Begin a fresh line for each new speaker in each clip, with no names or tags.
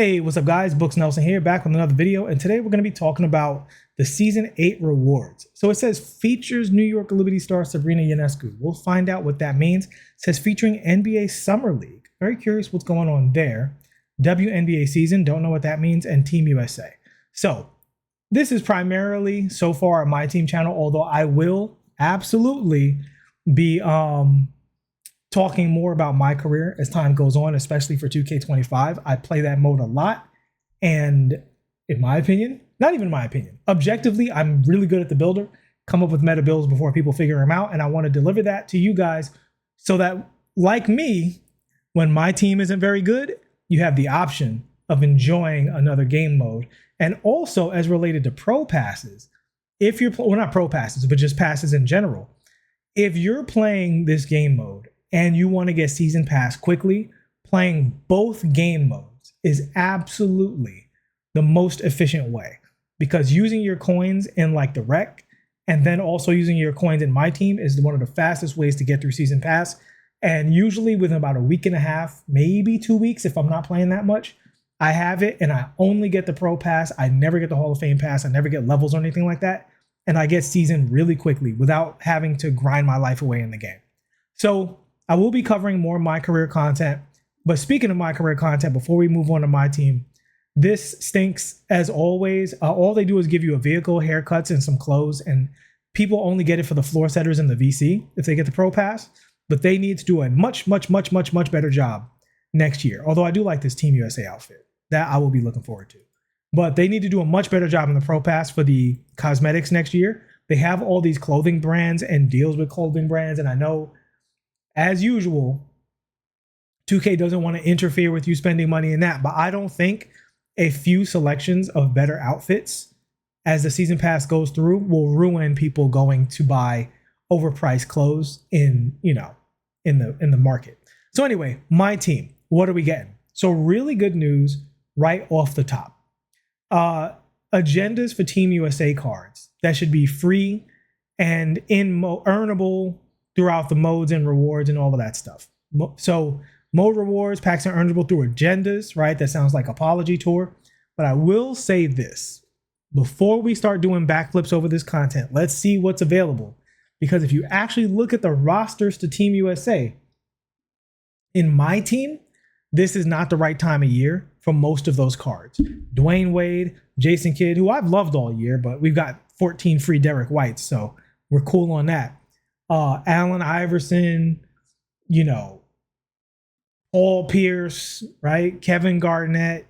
Hey, what's up guys? Books Nelson here, back with another video, and today we're going to be talking about the Season 8 rewards. So it says features New York Liberty star Sabrina Ionescu. We'll find out what that means. It says featuring NBA Summer League. Very curious what's going on there. WNBA season, don't know what that means, and Team USA. So this is primarily so far my team channel, although I will absolutely be talking more about my career as time goes on, especially for 2K25. I play that mode a lot, and in my opinion, not even my opinion, objectively, I'm really good at the builder, come up with meta builds before people figure them out, and I want to deliver that to you guys so that, like me, when my team isn't very good, you have the option of enjoying another game mode. And also, as related to pro passes, if you're, well, not pro passes, but just passes in general, if you're playing this game mode and you want to get season pass quickly, playing both game modes is absolutely the most efficient way, because using your coins in like the rec and then also using your coins in my team is one of the fastest ways to get through season pass. And usually within about a week and a half, maybe 2 weeks, if I'm not playing that much, I have it, and I only get the pro pass. I never get the Hall of Fame pass. I never get levels or anything like that. And I get seasoned really quickly without having to grind my life away in the game. So I will be covering more my career content. But speaking of my career content, before we move on to my team, this stinks as always. All they do is give you a vehicle, haircuts, and some clothes. And people only get it for the floor setters and the VC if they get the pro pass. But they need to do a much better job next year. Although I do like this Team USA outfit. That I will be looking forward to. But they need to do a much better job in the pro pass for the cosmetics next year. They have all these clothing brands and deals with clothing brands. And I know, as usual, 2K doesn't want to interfere with you spending money in that. But I don't think a few selections of better outfits as the season pass goes through will ruin people going to buy overpriced clothes in the market. So anyway, my team, what are we getting? So really good news right off the top. Agendas for Team USA cards that should be free and earnable throughout the modes and rewards and all of that stuff. So mode rewards, packs are earnable through agendas, right? That sounds like Apology Tour. But I will say this, before we start doing backflips over this content, let's see what's available. Because if you actually look at the rosters to Team USA, in my team, this is not the right time of year for most of those cards. Dwayne Wade, Jason Kidd, who I've loved all year, but we've got 14 free Derek Whites, so we're cool on that. Allen Iverson, Paul Pierce, right? Kevin Garnett.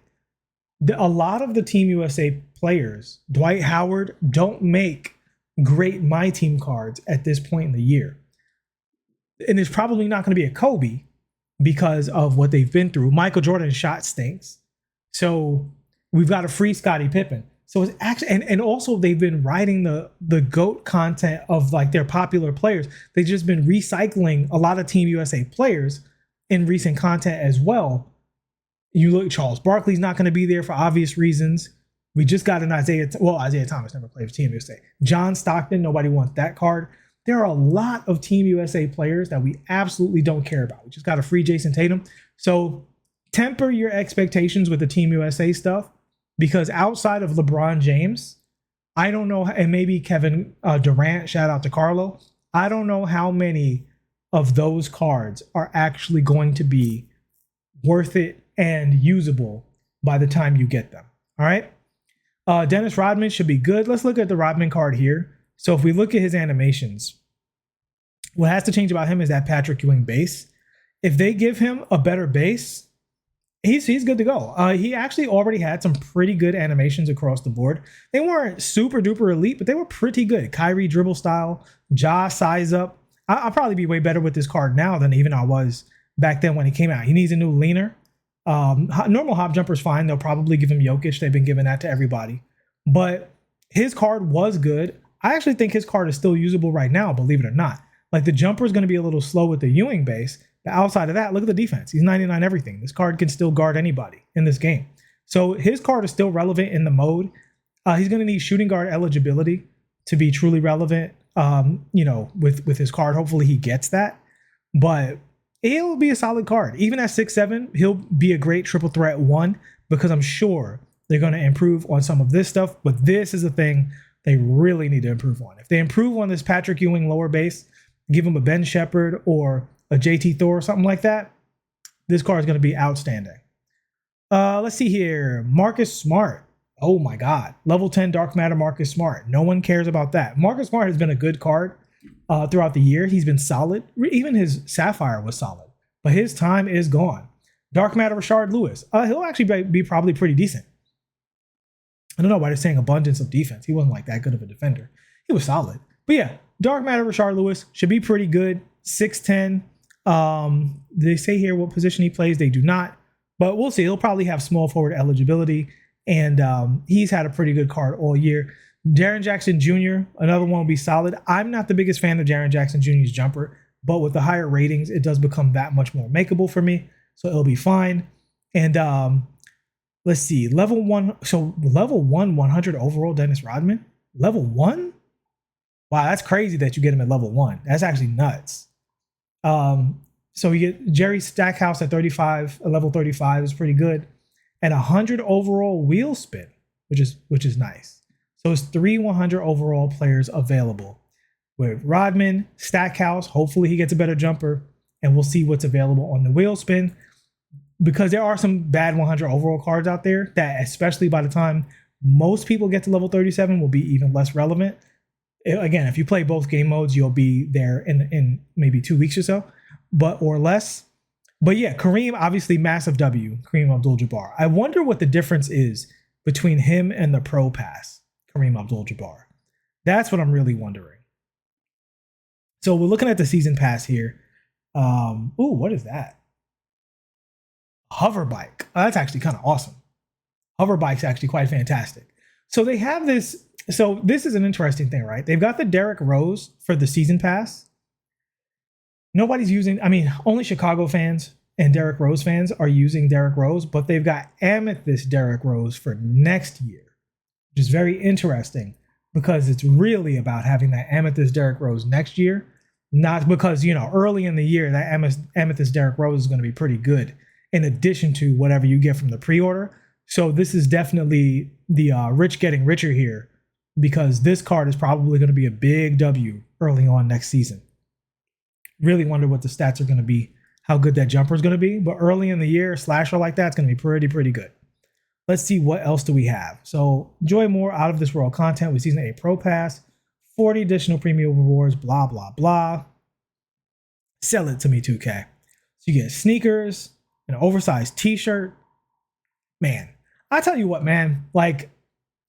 A lot of the Team USA players, Dwight Howard, don't make great My Team cards at this point in the year. And there's probably not going to be a Kobe because of what they've been through. Michael Jordan's shot stinks. So we've got a free Scottie Pippen. So it's actually, and also they've been writing the GOAT content of like their popular players. They've just been recycling a lot of Team USA players in recent content as well. You look, Charles Barkley's not going to be there for obvious reasons. We just got an Isaiah Thomas never played for Team USA. John Stockton, nobody wants that card. There are a lot of Team USA players that we absolutely don't care about. We just got a free Jason Tatum. So temper your expectations with the Team USA stuff, because outside of LeBron James, I don't know, and maybe Kevin Durant, shout out to Carlo, I don't know how many of those cards are actually going to be worth it and usable by the time you get them. All right. Dennis Rodman should be good. Let's look at the Rodman card here. So if we look at his animations, what has to change about him is that Patrick Ewing base. If they give him a better base, he's good to go. He actually already had some pretty good animations across the board. They weren't super duper elite, but they were pretty good. Kyrie dribble style, Ja size up. I'll probably be way better with this card now than even I was back then when he came out. He needs a new leaner. Normal hop jumper's fine. They'll probably give him Jokic. They've been giving that to everybody. But his card was good. I actually think his card is still usable right now, believe it or not. Like, the jumper is going to be a little slow with the Ewing base. But outside of that, look at the defense. He's 99 everything. This card can still guard anybody in this game. So his card is still relevant in the mode. He's going to need shooting guard eligibility to be truly relevant, with his card. Hopefully he gets that. But he'll be a solid card. Even at 6'7", he'll be a great triple threat one. because I'm sure they're going to improve on some of this stuff. But this is a thing they really need to improve on. If they improve on this Patrick Ewing lower base, give him a Ben Shepherd or a JT Thor or something like that, this card is going to be outstanding. Let's see here. Marcus Smart. Oh my God. Level 10 Dark Matter Marcus Smart. No one cares about that. Marcus Smart has been a good card throughout the year. He's been solid. Even his Sapphire was solid. But his time is gone. Dark Matter Rashard Lewis. He'll actually be probably pretty decent. I don't know why they're saying abundance of defense. He wasn't like that good of a defender. He was solid. But yeah, Dark Matter Rashard Lewis should be pretty good. 6'10". They say here what position he plays. They do not. But we'll see. He'll probably have small forward eligibility. And he's had a pretty good card all year. Jaren Jackson Jr., another one will be solid. I'm not the biggest fan of Jaren Jackson Jr.'s jumper, but with the higher ratings, it does become that much more makeable for me. So it'll be fine. And let's see. Level 1. So level 1, 100 overall Dennis Rodman. Level 1? Wow, that's crazy that you get him at level 1. That's actually nuts. So you get Jerry Stackhouse at 35, at level 35 is pretty good. And 100 overall wheel spin, which is nice. So it's 3 100 overall players available. With Rodman, Stackhouse, hopefully he gets a better jumper, and we'll see what's available on the wheel spin. Because there are some bad 100 overall cards out there that, especially by the time most people get to level 37, will be even less relevant. Again, if you play both game modes, you'll be there in maybe 2 weeks or so, or less. But yeah, Kareem, obviously massive W, Kareem Abdul-Jabbar. I wonder what the difference is between him and the Pro Pass, Kareem Abdul-Jabbar. That's what I'm really wondering. So we're looking at the season pass here. Ooh, what is that? Hover bike. Oh, that's actually kind of awesome. Hover bike's actually quite fantastic. So they have this. So this is an interesting thing, right? They've got the Derrick Rose for the season pass. Nobody's using, only Chicago fans and Derrick Rose fans are using Derrick Rose, but they've got Amethyst Derrick Rose for next year, which is very interesting because it's really about having that Amethyst Derrick Rose next year, not because, early in the year, that Amethyst Derrick Rose is going to be pretty good in addition to whatever you get from the pre-order. So this is definitely the rich getting richer here because this card is probably going to be a big W early on next season. Really wonder what the stats are going to be, how good that jumper is going to be. But early in the year, a slasher like that is going to be pretty good. Let's see what else do we have. So enjoy more out of this world content with Season 8 Pro Pass, 40 additional premium rewards, blah, blah, blah. Sell it to me, 2K. So you get sneakers, an oversized t-shirt. Man, I tell you what, man, like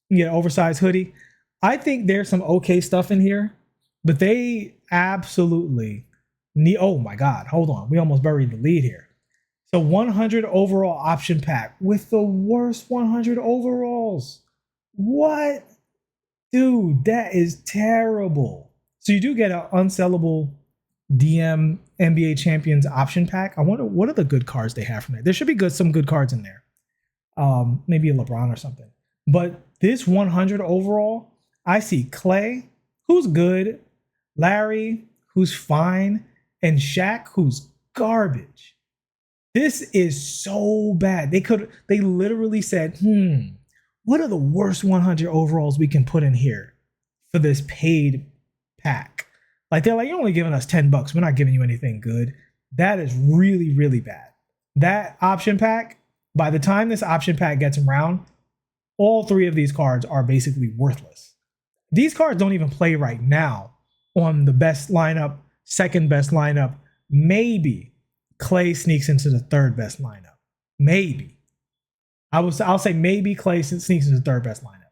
you get an oversized hoodie. I think there's some okay stuff in here, but they absolutely oh my God, hold on. We almost buried the lead here. So 100 overall option pack with the worst 100 overalls. What? Dude, that is terrible. So you do get an unsellable DM NBA Champions option pack. I wonder what are the good cards they have from there. There should be some good cards in there. Maybe a LeBron or something. But this 100 overall, I see Clay, who's good, Larry, who's fine, and Shaq, who's garbage. This is so bad. They literally said, what are the worst 100 overalls we can put in here for this paid pack? Like they're like, you're only giving us $10. We're not giving you anything good. That is really, really bad. That option pack, by the time this option pack gets around, all 3 of these cards are basically worthless. These cards don't even play right now on the best lineup, second best lineup. Maybe Clay sneaks into the 3rd best lineup. Maybe. I'll say maybe Clay sneaks into the 3rd best lineup.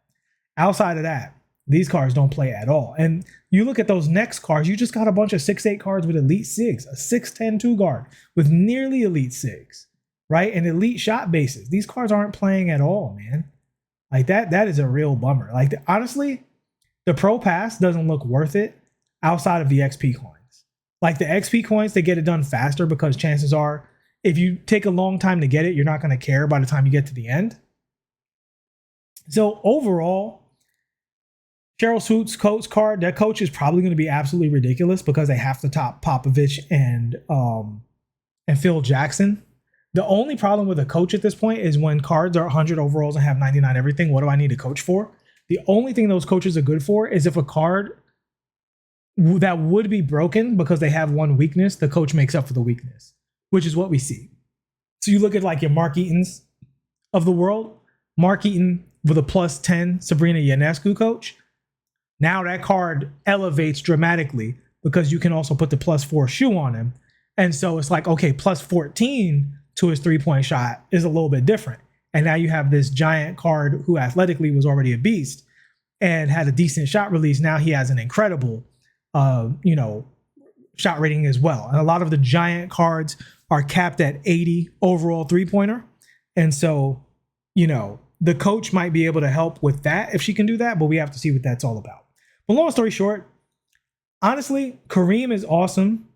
Outside of that, these cards don't play at all. And you look at those next cards, you just got a bunch of 6'8 cards with elite SIGs, a 6'10 2 guard with nearly elite SIGs, right? And elite shot bases. These cards aren't playing at all, man. Like that is a real bummer. Like honestly, the Pro Pass doesn't look worth it outside of the XP coins. Like the XP coins, they get it done faster because chances are if you take a long time to get it, you're not going to care by the time you get to the end. So overall, Cheryl Swoops coach card, that coach is probably going to be absolutely ridiculous because they have to top Popovich and Phil Jackson The only problem with a coach at this point is when cards are 100 overalls and have 99 everything. What do I need a coach for? The only thing those coaches are good for is if a card that would be broken because they have one weakness, the coach makes up for the weakness, which is what we see. So you look at like your Mark Eatons of the world, Mark Eaton with a +10 Sabrina Ionescu coach. Now that card elevates dramatically because you can also put the +4 shoe on him. And so it's like, okay, +14 to his 3-point shot is a little bit different. And now you have this giant card who athletically was already a beast and had a decent shot release. Now he has an incredible, shot rating as well. And a lot of the giant cards are capped at 80 overall 3-pointer. And so, the coach might be able to help with that if she can do that, but we have to see what that's all about. But long story short, honestly, Kareem is awesome.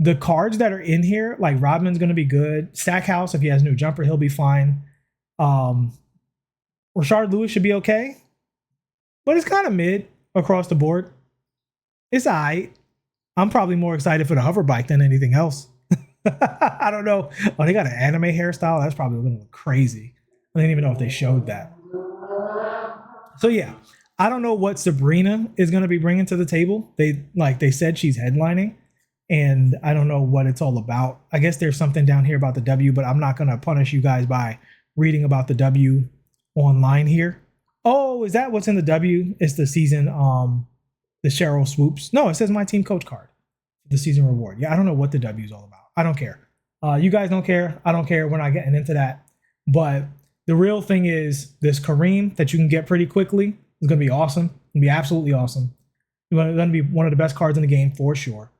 The cards that are in here, like Rodman's going to be good. Stackhouse, if he has a new jumper, he'll be fine. Rashard Lewis should be okay. But it's kind of mid across the board. It's all right. I'm probably more excited for the hover bike than anything else. I don't know. Oh, they got an anime hairstyle. That's probably a little crazy. I didn't even know if they showed that. So yeah, I don't know what Sabrina is going to be bringing to the table. They said she's headlining, and I don't know what it's all about. I guess there's something down here about the W, but I'm not going to punish you guys by reading about the W online here. Oh, is that what's in the W? It's the season, the Cheryl Swoops. No, it says my team coach card, the season reward. Yeah, I don't know what the W is all about. I don't care. You guys don't care. I don't care. We're not getting into that. But the real thing is this Kareem that you can get pretty quickly is going to be awesome. It's going to be absolutely awesome. It's going to be one of the best cards in the game for sure.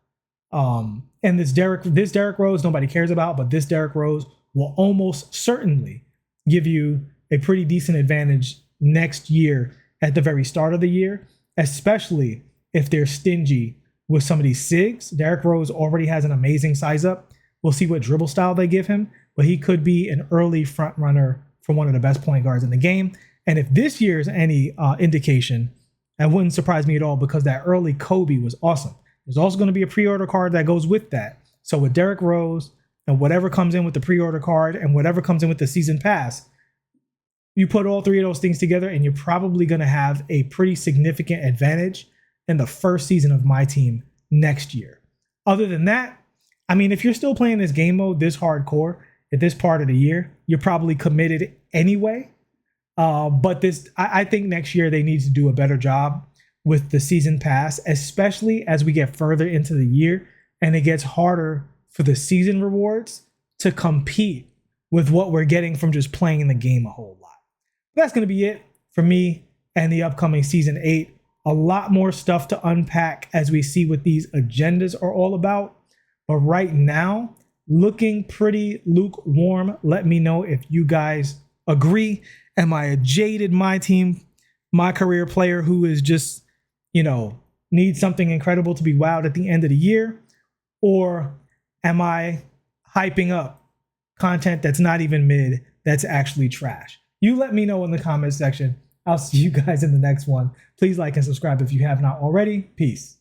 And this Derrick Rose, nobody cares about, but this Derrick Rose will almost certainly give you a pretty decent advantage next year at the very start of the year, especially if they're stingy with some of these SIGs. Derrick Rose already has an amazing size up. We'll see what dribble style they give him, but he could be an early front runner for one of the best point guards in the game. And if this year is any indication, that wouldn't surprise me at all because that early Kobe was awesome. There's also going to be a pre-order card that goes with that. So with Derrick Rose and whatever comes in with the pre-order card and whatever comes in with the season pass, you put all three of those things together and you're probably going to have a pretty significant advantage in the first season of my team next year. Other than that, I mean, if you're still playing this game mode this hardcore at this part of the year, you're probably committed anyway. But I think next year they need to do a better job with the season pass, especially as we get further into the year and it gets harder for the season rewards to compete with what we're getting from just playing the game a whole lot. That's going to be it for me and the upcoming season 8. A lot more stuff to unpack as we see what these agendas are all about. But right now, looking pretty lukewarm. Let me know if you guys agree. Am I a jaded my team, my career player who is just, needs something incredible to be wowed at the end of the year? Or am I hyping up content that's not even mid, that's actually trash? You let me know in the comment section. I'll see you guys in the next one. Please like and subscribe if you have not already. Peace.